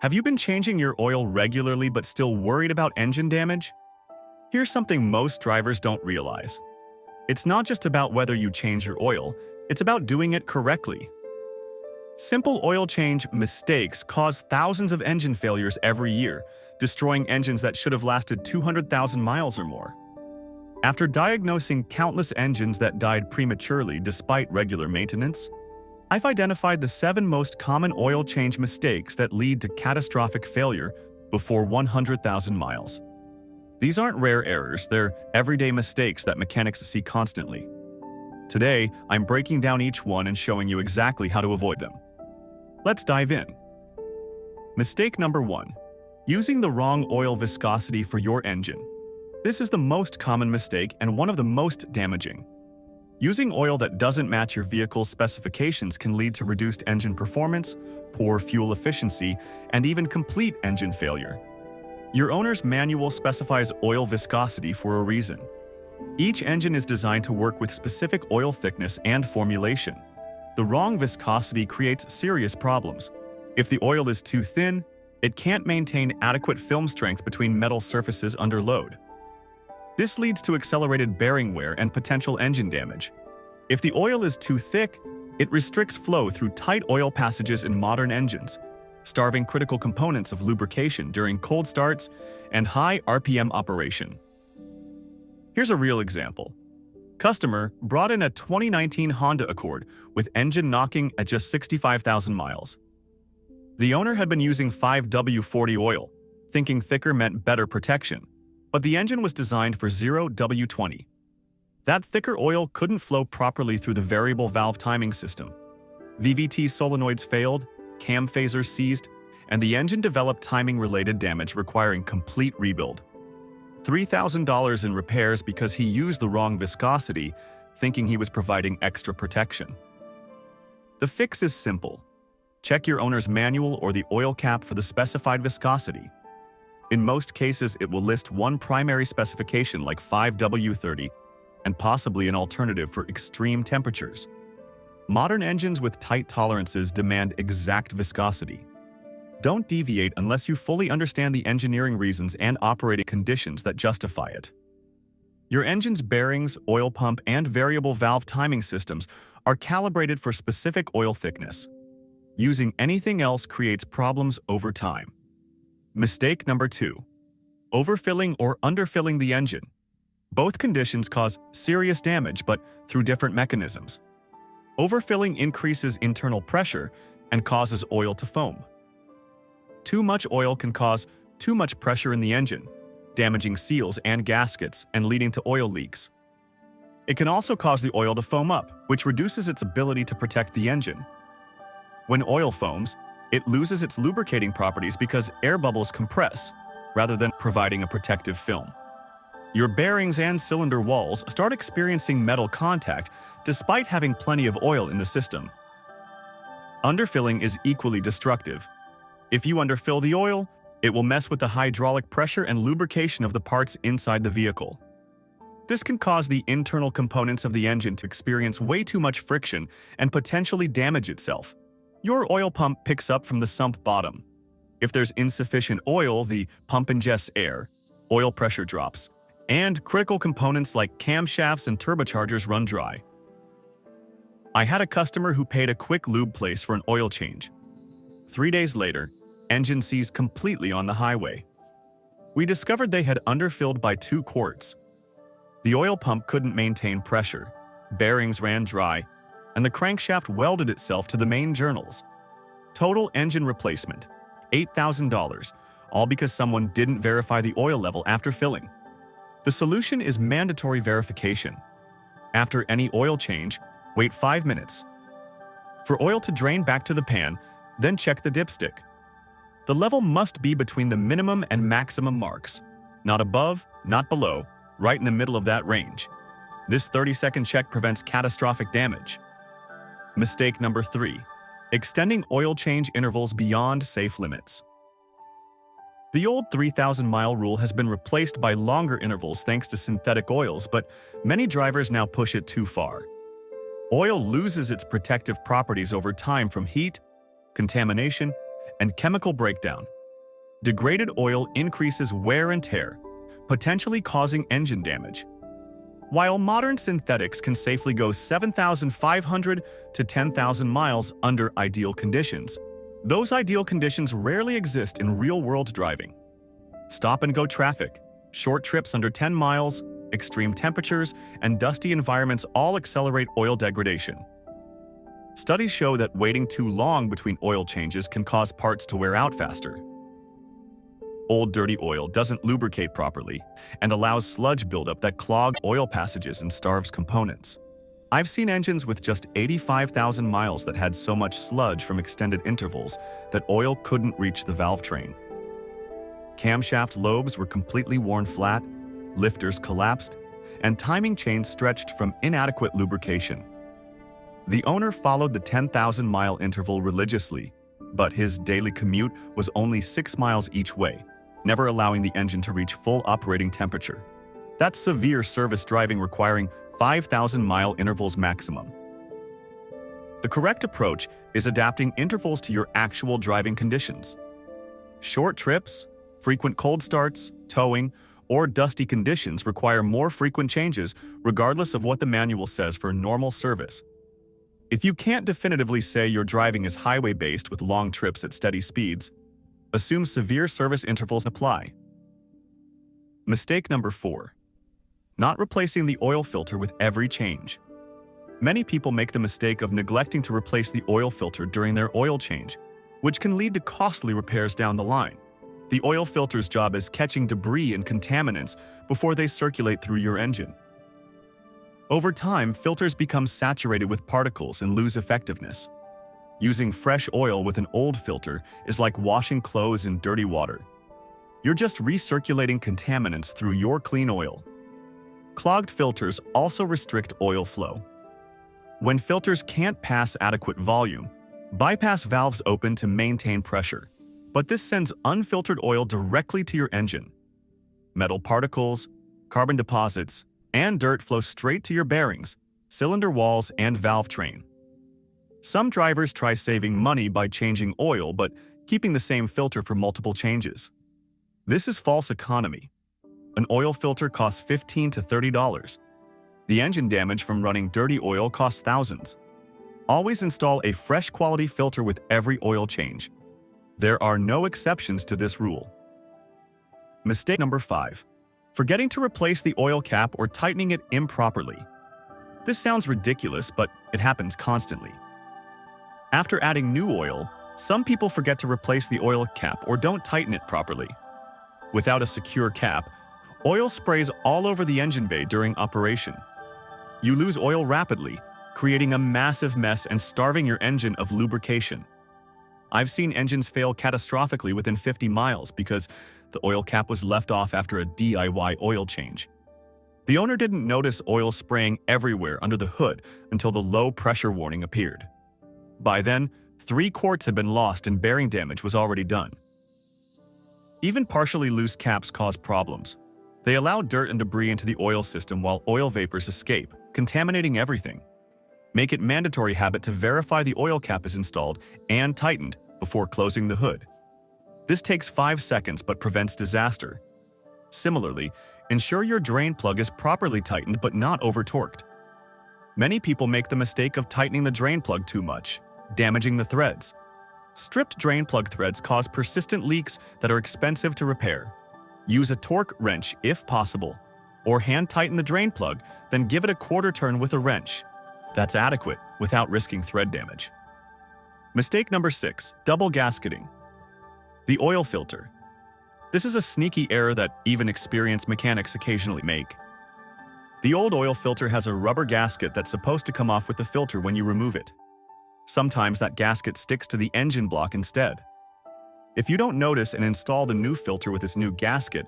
Have you been changing your oil regularly but still worried about engine damage? Here's something most drivers don't realize. It's not just about whether you change your oil, it's about doing it correctly. Simple oil change mistakes cause thousands of engine failures every year, destroying engines that should have lasted 200,000 miles or more. After diagnosing countless engines that died prematurely despite regular maintenance, I've identified the 7 most common oil change mistakes that lead to catastrophic failure before 100,000 miles. These aren't rare errors, they're everyday mistakes that mechanics see constantly. Today, I'm breaking down each one and showing you exactly how to avoid them. Let's dive in. Mistake number 1. Using the wrong oil viscosity for your engine. This is the most common mistake and one of the most damaging. Using oil that doesn't match your vehicle's specifications can lead to reduced engine performance, poor fuel efficiency, and even complete engine failure. Your owner's manual specifies oil viscosity for a reason. Each engine is designed to work with specific oil thickness and formulation. The wrong viscosity creates serious problems. If the oil is too thin, it can't maintain adequate film strength between metal surfaces under load. This leads to accelerated bearing wear and potential engine damage. If the oil is too thick, it restricts flow through tight oil passages in modern engines, starving critical components of lubrication during cold starts and high RPM operation. Here's a real example. Customer brought in a 2019 Honda Accord with engine knocking at just 65,000 miles. The owner had been using 5W40 oil, thinking thicker meant better protection, but the engine was designed for 0W20. That thicker oil couldn't flow properly through the variable valve timing system. VVT solenoids failed, cam phasers seized, and the engine developed timing-related damage requiring complete rebuild. $3,000 in repairs because he used the wrong viscosity, thinking he was providing extra protection. The fix is simple. Check your owner's manual or the oil cap for the specified viscosity. In most cases, it will list one primary specification like 5W30 and possibly an alternative for extreme temperatures. Modern engines with tight tolerances demand exact viscosity. Don't deviate unless you fully understand the engineering reasons and operating conditions that justify it. Your engine's bearings, oil pump, and variable valve timing systems are calibrated for specific oil thickness. Using anything else creates problems over time. Mistake number 2. Overfilling or underfilling the engine. Both conditions cause serious damage, but through different mechanisms. Overfilling increases internal pressure and causes oil to foam. Too much oil can cause too much pressure in the engine, damaging seals and gaskets and leading to oil leaks. It can also cause the oil to foam up, which reduces its ability to protect the engine. When oil foams, it loses its lubricating properties because air bubbles compress, rather than providing a protective film. Your bearings and cylinder walls start experiencing metal contact despite having plenty of oil in the system. Underfilling is equally destructive. If you underfill the oil, it will mess with the hydraulic pressure and lubrication of the parts inside the vehicle. This can cause the internal components of the engine to experience way too much friction and potentially damage itself. Your oil pump picks up from the sump bottom. If there's insufficient oil, the pump ingests air, oil pressure drops, and critical components like camshafts and turbochargers run dry. I had a customer who paid a quick lube place for an oil change. 3 days later, engine seized completely on the highway. We discovered they had underfilled by 2 quarts. The oil pump couldn't maintain pressure, bearings ran dry, and the crankshaft welded itself to the main journals. Total engine replacement, $8,000, all because someone didn't verify the oil level after filling. The solution is mandatory verification. After any oil change, wait 5 minutes. For oil to drain back to the pan, then check the dipstick. The level must be between the minimum and maximum marks, not above, not below, right in the middle of that range. This 30-second check prevents catastrophic damage. Mistake number 3. Extending oil change intervals beyond safe limits. The old 3,000-mile rule has been replaced by longer intervals thanks to synthetic oils, but many drivers now push it too far. Oil loses its protective properties over time from heat, contamination, and chemical breakdown. Degraded oil increases wear and tear, potentially causing engine damage. While modern synthetics can safely go 7,500 to 10,000 miles under ideal conditions, those ideal conditions rarely exist in real-world driving. Stop-and-go traffic, short trips under 10 miles, extreme temperatures, and dusty environments all accelerate oil degradation. Studies show that waiting too long between oil changes can cause parts to wear out faster. Old dirty oil doesn't lubricate properly and allows sludge buildup that clogs oil passages and starves components. I've seen engines with just 85,000 miles that had so much sludge from extended intervals that oil couldn't reach the valve train. Camshaft lobes were completely worn flat, lifters collapsed, and timing chains stretched from inadequate lubrication. The owner followed the 10,000-mile interval religiously, but his daily commute was only 6 miles each way, never allowing the engine to reach full operating temperature. That's severe service driving requiring 5,000-mile intervals maximum. The correct approach is adapting intervals to your actual driving conditions. Short trips, frequent cold starts, towing, or dusty conditions require more frequent changes regardless of what the manual says for normal service. If you can't definitively say your driving is highway-based with long trips at steady speeds, assume severe service intervals apply. Mistake number 4. Not replacing the oil filter with every change. Many people make the mistake of neglecting to replace the oil filter during their oil change, which can lead to costly repairs down the line. The oil filter's job is catching debris and contaminants before they circulate through your engine. Over time, filters become saturated with particles and lose effectiveness. Using fresh oil with an old filter is like washing clothes in dirty water. You're just recirculating contaminants through your clean oil. Clogged filters also restrict oil flow. When filters can't pass adequate volume, bypass valves open to maintain pressure, but this sends unfiltered oil directly to your engine. Metal particles, carbon deposits, and dirt flow straight to your bearings, cylinder walls, and valve train. Some drivers try saving money by changing oil but keeping the same filter for multiple changes. This is false economy. An oil filter costs $15 to $30. The engine damage from running dirty oil costs thousands. Always install a fresh quality filter with every oil change. There are no exceptions to this rule. Mistake number 5. Forgetting to replace the oil cap or tightening it improperly. This sounds ridiculous, but it happens constantly. After adding new oil, some people forget to replace the oil cap or don't tighten it properly. Without a secure cap, oil sprays all over the engine bay during operation. You lose oil rapidly, creating a massive mess and starving your engine of lubrication. I've seen engines fail catastrophically within 50 miles because the oil cap was left off after a DIY oil change. The owner didn't notice oil spraying everywhere under the hood until the low pressure warning appeared. By then, 3 quarts had been lost and bearing damage was already done. Even partially loose caps cause problems. They allow dirt and debris into the oil system while oil vapors escape, contaminating everything. Make it mandatory habit to verify the oil cap is installed and tightened before closing the hood. This takes 5 seconds but prevents disaster. Similarly, ensure your drain plug is properly tightened but not over-torqued. Many people make the mistake of tightening the drain plug too much, damaging the threads. Stripped drain plug threads cause persistent leaks that are expensive to repair. Use a torque wrench if possible, or hand tighten the drain plug, then give it a quarter turn with a wrench. That's adequate without risking thread damage. Mistake number 6, double gasketing. The oil filter. This is a sneaky error that even experienced mechanics occasionally make. The old oil filter has a rubber gasket that's supposed to come off with the filter when you remove it. Sometimes that gasket sticks to the engine block instead. If you don't notice and install the new filter with its new gasket,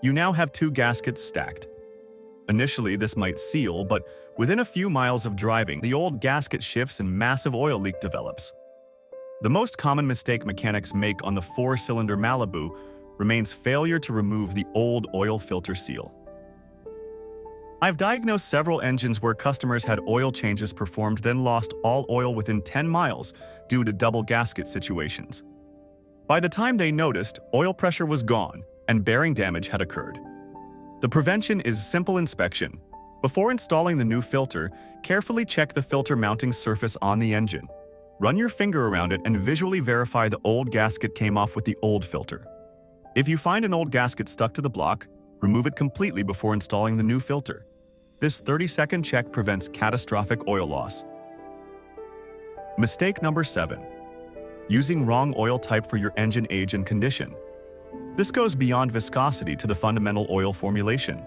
you now have 2 gaskets stacked. Initially, this might seal, but within a few miles of driving, the old gasket shifts and massive oil leak develops. The most common mistake mechanics make on the 4-cylinder Malibu remains failure to remove the old oil filter seal. I've diagnosed several engines where customers had oil changes performed then lost all oil within 10 miles due to double gasket situations. By the time they noticed, oil pressure was gone and bearing damage had occurred. The prevention is simple inspection. Before installing the new filter, carefully check the filter mounting surface on the engine. Run your finger around it and visually verify the old gasket came off with the old filter. If you find an old gasket stuck to the block, remove it completely before installing the new filter. This 30-second check prevents catastrophic oil loss. Mistake number 7. Using wrong oil type for your engine age and condition. This goes beyond viscosity to the fundamental oil formulation.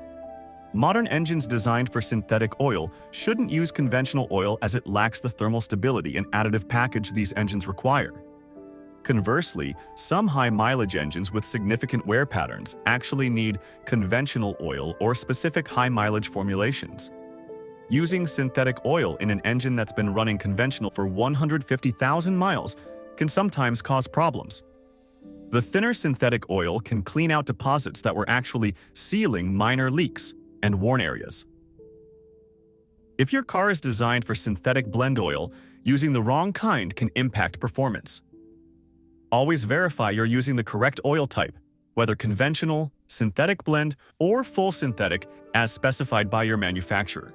Modern engines designed for synthetic oil shouldn't use conventional oil as it lacks the thermal stability and additive package these engines require. Conversely, some high-mileage engines with significant wear patterns actually need conventional oil or specific high-mileage formulations. Using synthetic oil in an engine that's been running conventional for 150,000 miles can sometimes cause problems. The thinner synthetic oil can clean out deposits that were actually sealing minor leaks and worn areas. If your car is designed for synthetic blend oil, using the wrong kind can impact performance. Always verify you're using the correct oil type, whether conventional, synthetic blend, or full synthetic as specified by your manufacturer.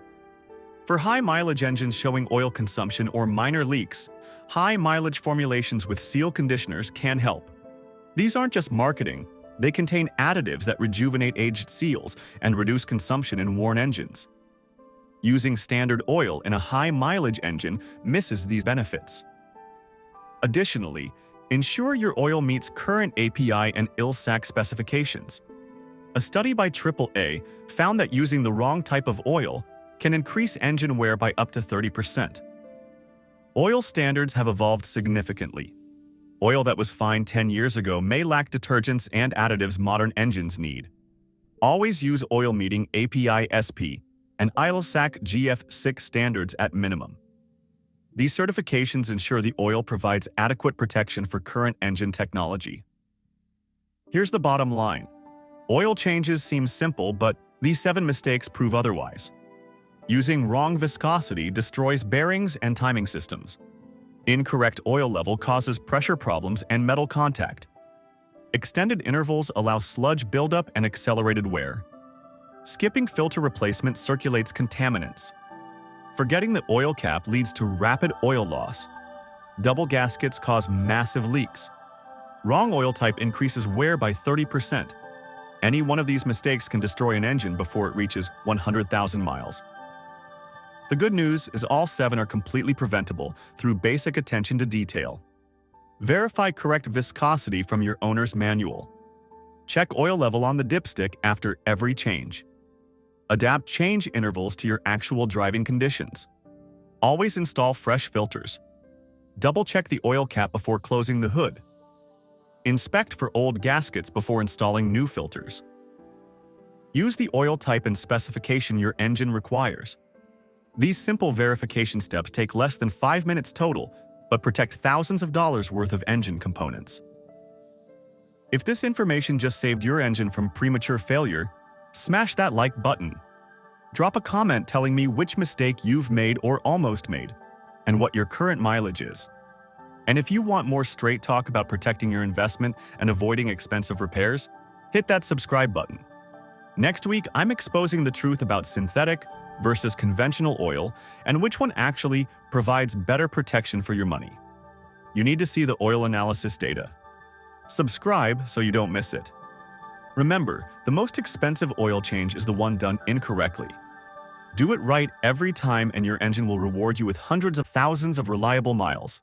For high-mileage engines showing oil consumption or minor leaks, high-mileage formulations with seal conditioners can help. These aren't just marketing, they contain additives that rejuvenate aged seals and reduce consumption in worn engines. Using standard oil in a high-mileage engine misses these benefits. Additionally, ensure your oil meets current API and ILSAC specifications. A study by AAA found that using the wrong type of oil can increase engine wear by up to 30%. Oil standards have evolved significantly. Oil that was fine 10 years ago may lack detergents and additives modern engines need. Always use oil meeting API SP and ILSAC GF6 standards at minimum. These certifications ensure the oil provides adequate protection for current engine technology. Here's the bottom line. Oil changes seem simple, but these 7 mistakes prove otherwise. Using wrong viscosity destroys bearings and timing systems. Incorrect oil level causes pressure problems and metal contact. Extended intervals allow sludge buildup and accelerated wear. Skipping filter replacement circulates contaminants. Forgetting the oil cap leads to rapid oil loss. Double gaskets cause massive leaks. Wrong oil type increases wear by 30%. Any one of these mistakes can destroy an engine before it reaches 100,000 miles. The good news is all 7 are completely preventable through basic attention to detail. Verify correct viscosity from your owner's manual. Check oil level on the dipstick after every change. Adapt change intervals to your actual driving conditions. Always install fresh filters. Double-check the oil cap before closing the hood. Inspect for old gaskets before installing new filters. Use the oil type and specification your engine requires. These simple verification steps take less than 5 minutes total, but protect thousands of dollars worth of engine components. If this information just saved your engine from premature failure, smash that like button. Drop a comment telling me which mistake you've made or almost made, and what your current mileage is. And if you want more straight talk about protecting your investment and avoiding expensive repairs, hit that subscribe button. Next week, I'm exposing the truth about synthetic versus conventional oil and which one actually provides better protection for your money. You need to see the oil analysis data. Subscribe so you don't miss it. Remember, the most expensive oil change is the one done incorrectly. Do it right every time and your engine will reward you with hundreds of thousands of reliable miles.